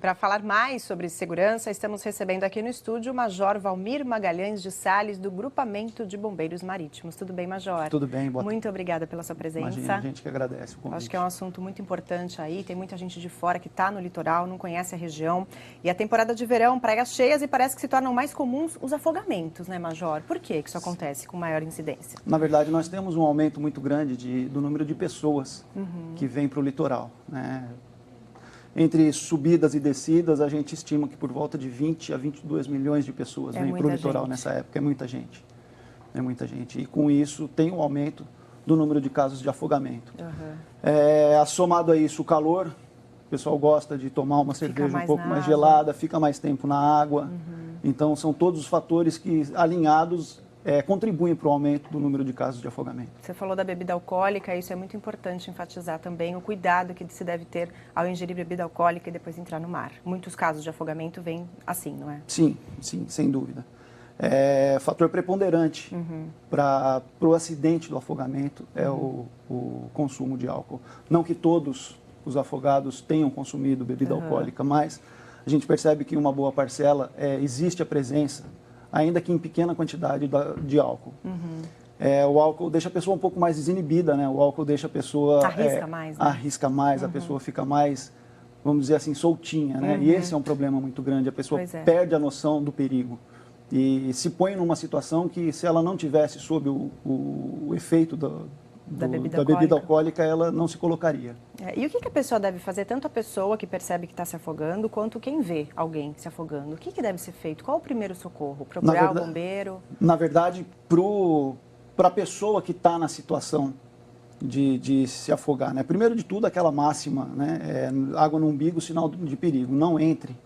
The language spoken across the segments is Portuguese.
Para falar mais sobre segurança, estamos recebendo aqui no estúdio o Major Valmir Magalhães de Sales, do Grupamento de Bombeiros Marítimos. Tudo bem, Major? Tudo bem, boa tarde. Muito obrigada pela sua presença. Imagina, a gente que agradece o convite. Acho que é um assunto muito importante aí, tem muita gente de fora que está no litoral, não conhece a região. E a temporada de verão, praias cheias e parece que se tornam mais comuns os afogamentos, né, Major? Por que isso acontece com maior incidência? Na verdade, nós temos um aumento muito grande do número de pessoas que vêm para o litoral, né? Entre subidas e descidas, a gente estima que por volta de 20 a 22 milhões de pessoas vêm para o litoral nessa época. É muita gente. É muita gente. E com isso tem um aumento do número de casos de afogamento. Somado a isso, o calor. O pessoal gosta de tomar uma cerveja um pouco mais gelada, fica mais tempo na água. Então, são todos os fatores que, alinhados, contribuem para o aumento do número de casos de afogamento. Você falou da bebida alcoólica, isso é muito importante enfatizar também, o cuidado que se deve ter ao ingerir bebida alcoólica e depois entrar no mar. Muitos casos de afogamento vêm assim, não é? Sim, sim, sem dúvida. Fator preponderante para o acidente do afogamento é o consumo de álcool. Não que todos os afogados tenham consumido bebida alcoólica, mas a gente percebe que em uma boa parcela existe a presença, ainda que em pequena quantidade, de álcool. O álcool deixa a pessoa um pouco mais desinibida, né? O álcool deixa a pessoa... Arrisca mais, né? Arrisca mais, a pessoa fica mais, vamos dizer assim, soltinha, né? E esse é um problema muito grande, a pessoa perde a noção do perigo. E se põe numa situação que, se ela não tivesse sob o efeito da bebida alcoólica, ela não se colocaria. E o que a pessoa deve fazer, tanto a pessoa que percebe que está se afogando, quanto quem vê alguém se afogando? O que deve ser feito? Qual o primeiro socorro? Procurar o bombeiro? Na verdade, para a pessoa que está na situação de se afogar, né? Primeiro de tudo, aquela máxima, né? Água no umbigo, sinal de perigo. Não entre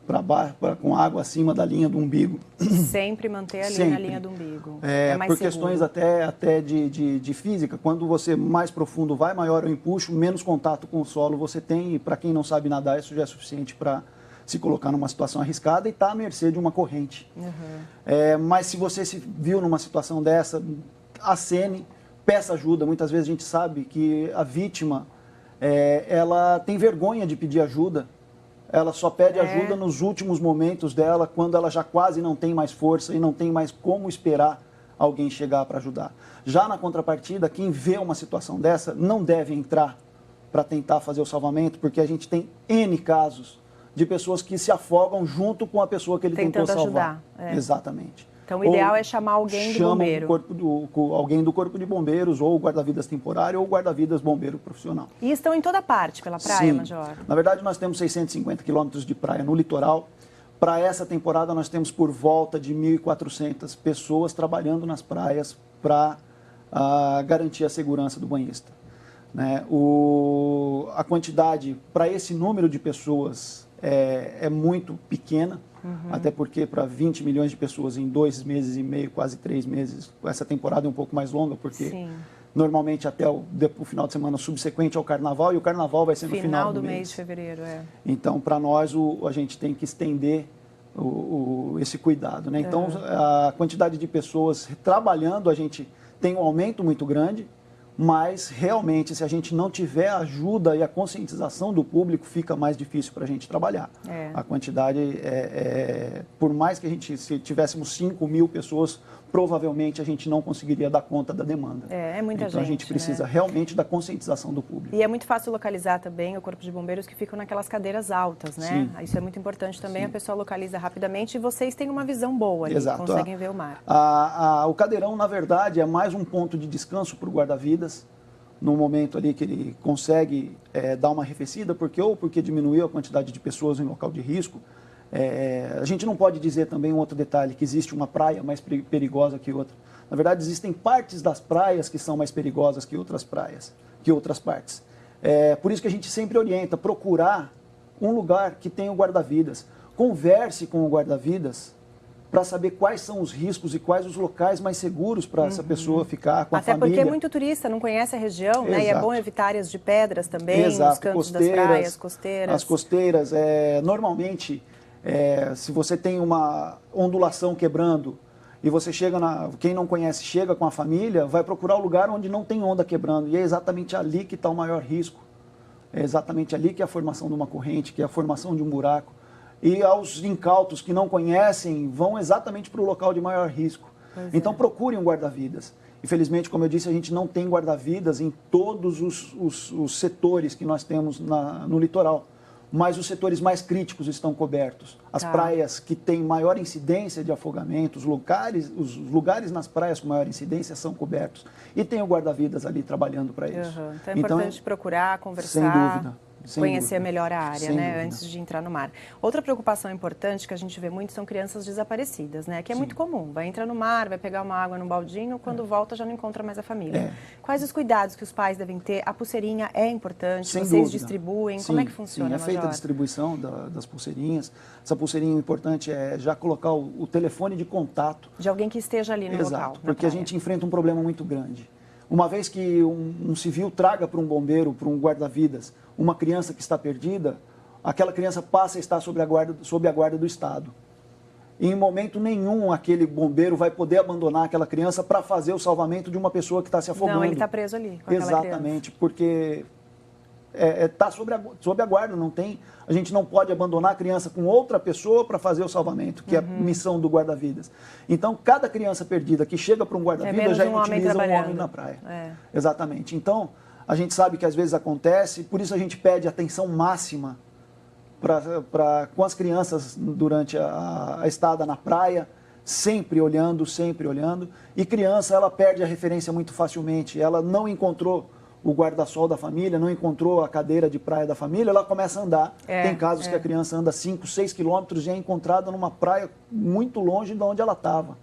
para baixo, com água acima da linha do umbigo. Sempre manter a linha na linha do umbigo. Mais por questões até de física, quando você mais profundo vai, maior é o empuxo, menos contato com o solo você tem, e para quem não sabe nadar, isso já é suficiente para se colocar numa situação arriscada e estar à mercê de uma corrente. Mas se você se viu numa situação dessa, acene, peça ajuda. Muitas vezes a gente sabe que a vítima, ela tem vergonha de pedir ajuda. Ela só pede ajuda nos últimos momentos dela, quando ela já quase não tem mais força e não tem mais como esperar alguém chegar para ajudar. Já na contrapartida, quem vê uma situação dessa não deve entrar para tentar fazer o salvamento, porque a gente tem N casos de pessoas que se afogam junto com a pessoa que ele tentou salvar. Exatamente. Então, o ideal é chamar alguém do bombeiro. Alguém do corpo de bombeiros, ou guarda-vidas temporário, ou guarda-vidas bombeiro profissional. E estão em toda parte pela praia, Sim. Major? Na verdade, nós temos 650 quilômetros de praia no litoral. Para essa temporada, nós temos por volta de 1.400 pessoas trabalhando nas praias para garantir a segurança do banhista. Né? A quantidade para esse número de pessoas é muito pequena. Até porque para 20 milhões de pessoas em 2 meses e meio, quase 3 meses, essa temporada é um pouco mais longa, porque normalmente até o final de semana subsequente ao carnaval, e o carnaval vai ser no final do mês de fevereiro. Então, para nós, a gente tem que estender esse cuidado, né? Então, a quantidade de pessoas trabalhando, a gente tem um aumento muito grande, mas realmente, se a gente não tiver a ajuda e a conscientização do público, fica mais difícil para a gente trabalhar. A quantidade, por mais que se tivéssemos 5.000 pessoas, provavelmente a gente não conseguiria dar conta da demanda. É muita gente. Então a gente precisa realmente da conscientização do público. E é muito fácil localizar também o corpo de bombeiros que ficam naquelas cadeiras altas, né? Sim. Isso é muito importante também, a pessoa localiza rapidamente e vocês têm uma visão boa ali, conseguem ver o mar. O cadeirão, na verdade, é mais um ponto de descanso para o guarda-vidas, no momento ali que ele consegue dar uma arrefecida, porque diminuiu a quantidade de pessoas em local de risco. A gente não pode dizer também um outro detalhe, que existe uma praia mais perigosa que outra. Na verdade, existem partes das praias que são mais perigosas que outras praias, que outras partes. Por isso que a gente sempre orienta, procurar um lugar que tenha o guarda-vidas. Converse com o guarda-vidas para saber quais são os riscos e quais os locais mais seguros para essa pessoa ficar com a família. Até porque muito turista não conhece a região, né? E é bom evitar áreas de pedras também, nos cantos das praias, costeiras. As costeiras, normalmente, se você tem uma ondulação quebrando e você chega quem não conhece, chega com a família, vai procurar o lugar onde não tem onda quebrando. E é exatamente ali que está o maior risco é exatamente ali que é a formação de uma corrente, que é a formação de um buraco. E aos incautos que não conhecem, vão exatamente para o local de maior risco. Então procurem um guarda-vidas. Infelizmente, como eu disse, a gente não tem guarda-vidas em todos os setores que nós temos no litoral. Mas os setores mais críticos estão cobertos. As praias que têm maior incidência de afogamento, os lugares nas praias com maior incidência são cobertos. E tem o guarda-vidas ali trabalhando para isso. Então é importante procurar, conversar. Sem dúvida. Conhecer melhor a área, né, dúvida. antes de entrar no mar. Outra preocupação importante que a gente vê muito são crianças desaparecidas, né, que é muito comum. Vai entrar no mar, vai pegar uma água num baldinho, quando volta já não encontra mais a família. Quais os cuidados que os pais devem ter? A pulseirinha é importante? Sem Vocês dúvida. distribuem? Sim, como é que funciona, é feita a distribuição das pulseirinhas. Essa pulseirinha importante é já colocar o telefone de contato. De alguém que esteja ali no local. Exato, porque a gente enfrenta um problema muito grande. Uma vez que um civil traga para um bombeiro, para um guarda-vidas, uma criança que está perdida, aquela criança passa a estar sob a guarda do Estado. E em momento nenhum aquele bombeiro vai poder abandonar aquela criança para fazer o salvamento de uma pessoa que está se afogando. Não, ele está preso ali com aquela Exatamente, porque está sob a guarda, não tem, a gente não pode abandonar a criança com outra pessoa para fazer o salvamento, que é a missão do guarda-vidas. Então, cada criança perdida que chega para um guarda-vidas já inutiliza um homem na praia. Exatamente. Então, a gente sabe que às vezes acontece, por isso a gente pede atenção máxima com as crianças durante a estada na praia, sempre olhando, sempre olhando. E criança, ela perde a referência muito facilmente, ela não encontrou o guarda-sol da família, não encontrou a cadeira de praia da família, ela começa a andar. Tem casos que a criança anda 5, 6 quilômetros e é encontrada numa praia muito longe de onde ela estava.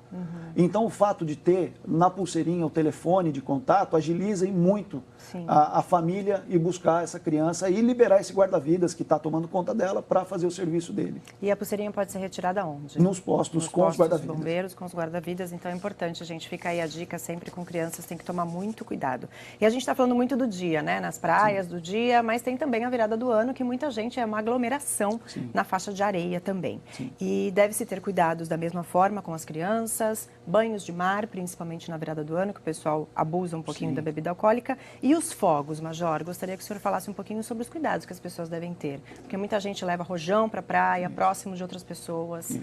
Então, o fato de ter na pulseirinha o telefone de contato agiliza muito a família e buscar essa criança e liberar esse guarda-vidas que está tomando conta dela para fazer o serviço dele. E a pulseirinha pode ser retirada onde? Nos postos com os guarda-vidas. Nos bombeiros, com os guarda-vidas. Então, é importante, a gente fica aí a dica sempre com crianças, tem que tomar muito cuidado. E a gente está falando muito do dia, né? Nas praias do dia, mas tem também a virada do ano, que muita gente é uma aglomeração na faixa de areia também. E deve-se ter cuidados da mesma forma com as crianças, banhos de mar, principalmente na virada do ano, que o pessoal abusa um pouquinho da bebida alcoólica. E os fogos, Major, gostaria que o senhor falasse um pouquinho sobre os cuidados que as pessoas devem ter. Porque muita gente leva rojão para a praia, próximo de outras pessoas.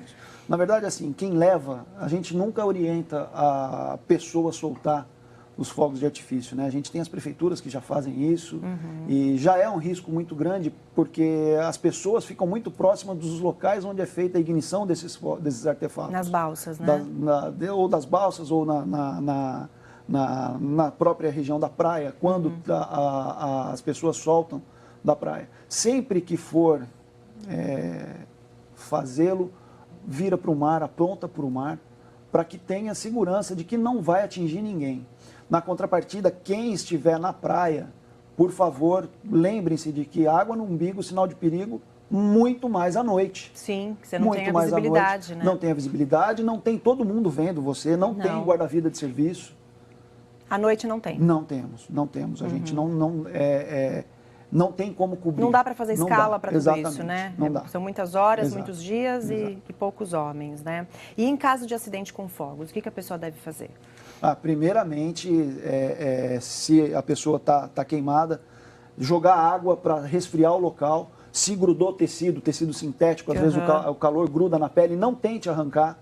Na verdade, assim, quem leva, a gente nunca orienta a pessoa a soltar os fogos de artifício, né? A gente tem as prefeituras que já fazem isso e já é um risco muito grande porque as pessoas ficam muito próximas dos locais onde é feita a ignição desses artefatos. Nas balsas, né? Ou das balsas ou na própria região da praia, quando as pessoas soltam da praia. Sempre que for fazê-lo, vira para o mar, aponta para o mar, para que tenha segurança de que não vai atingir ninguém. Na contrapartida, quem estiver na praia, por favor, lembrem-se de que água no umbigo, sinal de perigo, muito mais à noite. Sim, você não tem a visibilidade, né? Não tem a visibilidade, não tem todo mundo vendo você, não tem guarda-vida de serviço. À noite não tem? Não temos. A gente não tem como cobrir. Não dá para fazer escala para tudo isso, né? Não dá. São muitas horas, muitos dias e poucos homens, né? E em caso de acidente com fogos, o que a pessoa deve fazer? Primeiramente, se a pessoa está queimada, jogar água para resfriar o local. Se grudou tecido sintético, às vezes o calor gruda na pele, não tente arrancar.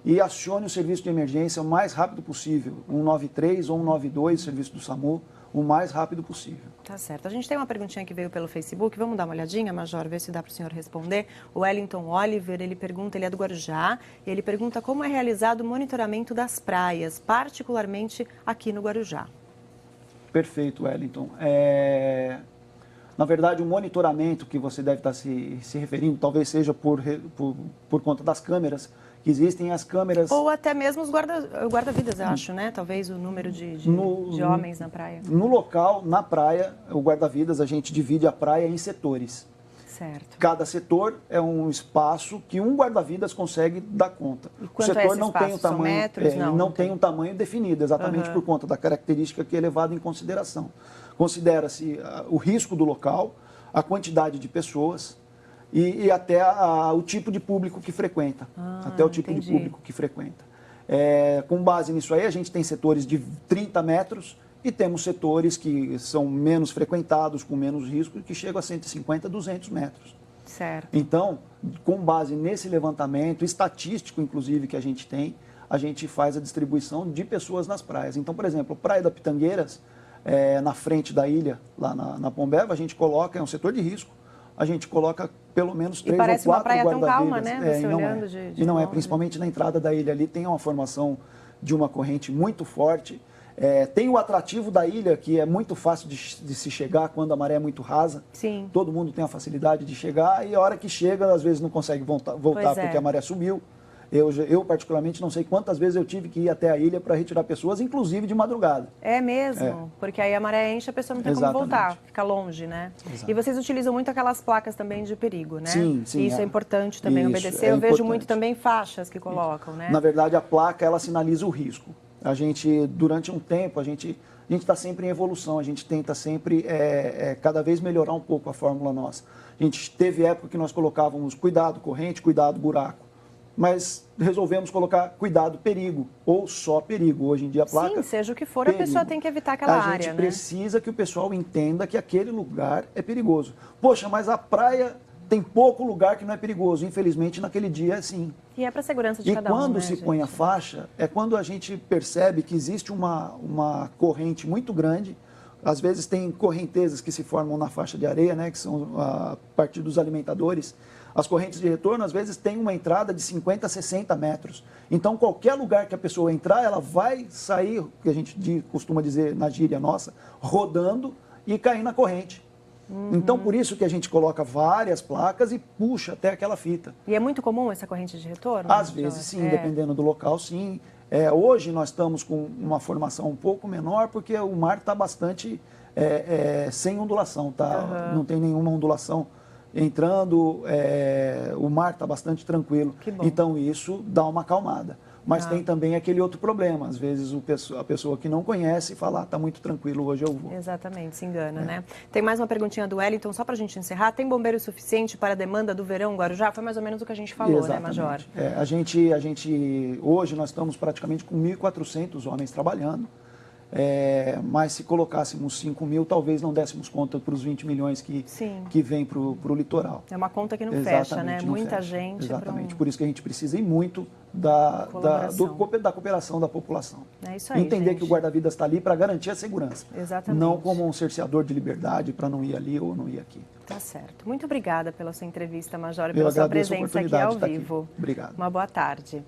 E acione o serviço de emergência o mais rápido possível. 193 ou 192, serviço do SAMU, o mais rápido possível. Tá certo. A gente tem uma perguntinha que veio pelo Facebook. Vamos dar uma olhadinha, Major, ver se dá para o senhor responder. O Wellington Oliver, ele pergunta, ele é do Guarujá, e ele pergunta como é realizado o monitoramento das praias, particularmente aqui no Guarujá. Perfeito, Wellington. Na verdade, o monitoramento que você deve estar se referindo, talvez seja por conta das câmeras, que existem as câmeras... Ou até mesmo os guarda-vidas, acho, né? Talvez o número de homens na praia. No local, na praia, o guarda-vidas, a gente divide a praia em setores. Certo. Cada setor é um espaço que um guarda-vidas consegue dar conta. E quanto o setor não tem o tamanho, metros, não tem um tamanho definido, exatamente por conta da característica que é levada em consideração. Considera-se o risco do local, a quantidade de pessoas e até o tipo de público que frequenta. De público que frequenta. Com base nisso aí, a gente tem setores de 30 metros e temos setores que são menos frequentados, com menos risco, que chegam a 150, 200 metros. Certo. Então, com base nesse levantamento estatístico, inclusive, que a gente faz a distribuição de pessoas nas praias. Então, por exemplo, Praia da Pitangueiras, na frente da ilha, lá na Pombeva, a gente coloca, é um setor de risco, a gente coloca pelo menos 3 ou 4 parece uma praia tão calma, guarda-vidas. né? Você E não olhando é. de E não é, longe. principalmente na entrada da ilha ali, tem uma formação de uma corrente muito forte. Tem o atrativo da ilha, que é muito fácil de se chegar quando a maré é muito rasa. Sim. Todo mundo tem a facilidade de chegar e a hora que chega, às vezes não consegue voltar porque a maré subiu. Eu, particularmente, não sei quantas vezes eu tive que ir até a ilha para retirar pessoas, inclusive de madrugada. É mesmo? Porque aí a maré enche, a pessoa não tem como voltar, fica longe, né? Exato. E vocês utilizam muito aquelas placas também de perigo, né? Sim. E isso é importante também obedecer. Eu vejo muito também faixas que colocam, né? Na verdade, a placa, ela sinaliza o risco. A gente, durante um tempo, a gente está sempre em evolução, a gente tenta sempre cada vez melhorar um pouco a fórmula nossa. A gente teve época que nós colocávamos cuidado corrente, cuidado buraco, mas resolvemos colocar cuidado perigo, ou só perigo. Hoje em dia a placa... Sim, seja o que for, perigo. A pessoa tem que evitar aquela área, A gente precisa que o pessoal entenda que aquele lugar é perigoso. Poxa, mas a praia tem pouco lugar que não é perigoso. Infelizmente, naquele dia é sim. E é para a segurança de cada um, E quando né, se gente? põe a faixa, é quando a gente percebe que existe uma corrente muito grande. Às vezes tem correntezas que se formam na faixa de areia, né, que são a partir dos alimentadores. As correntes de retorno, às vezes, têm uma entrada de 50 a 60 metros. Então, qualquer lugar que a pessoa entrar, ela vai sair, o que a gente costuma dizer na gíria nossa, rodando e cair na corrente. Então, por isso que a gente coloca várias placas e puxa até aquela fita. E é muito comum essa corrente de retorno? Às vezes, sim, dependendo do local, sim. Hoje nós estamos com uma formação um pouco menor, porque o mar está bastante sem ondulação, tá? Não tem nenhuma ondulação entrando, o mar está bastante tranquilo. Então, isso dá uma acalmada. Mas tem também aquele outro problema. Às vezes a pessoa que não conhece fala, está muito tranquilo, hoje eu vou. Exatamente, se engana, né? Tem mais uma perguntinha do Wellington, só para a gente encerrar. Tem bombeiro suficiente para a demanda do verão Guarujá? Foi mais ou menos o que a gente falou, Exatamente. né, Major? A gente, hoje nós estamos praticamente com 1.400 homens trabalhando. Mas se colocássemos 5 mil, talvez não dessemos conta para os 20 milhões que vem para o litoral. É uma conta que não fecha, né? Não Muita fecha. gente. Exatamente. Por isso que a gente precisa ir muito da cooperação da população. É isso aí, entender gente. que o guarda-vidas está ali para garantir a segurança. Exatamente. Não como um cerceador de liberdade para não ir ali ou não ir aqui. Tá certo. Muito obrigada pela sua entrevista, Major, e pela sua presença aqui ao vivo. Obrigado. Uma boa tarde.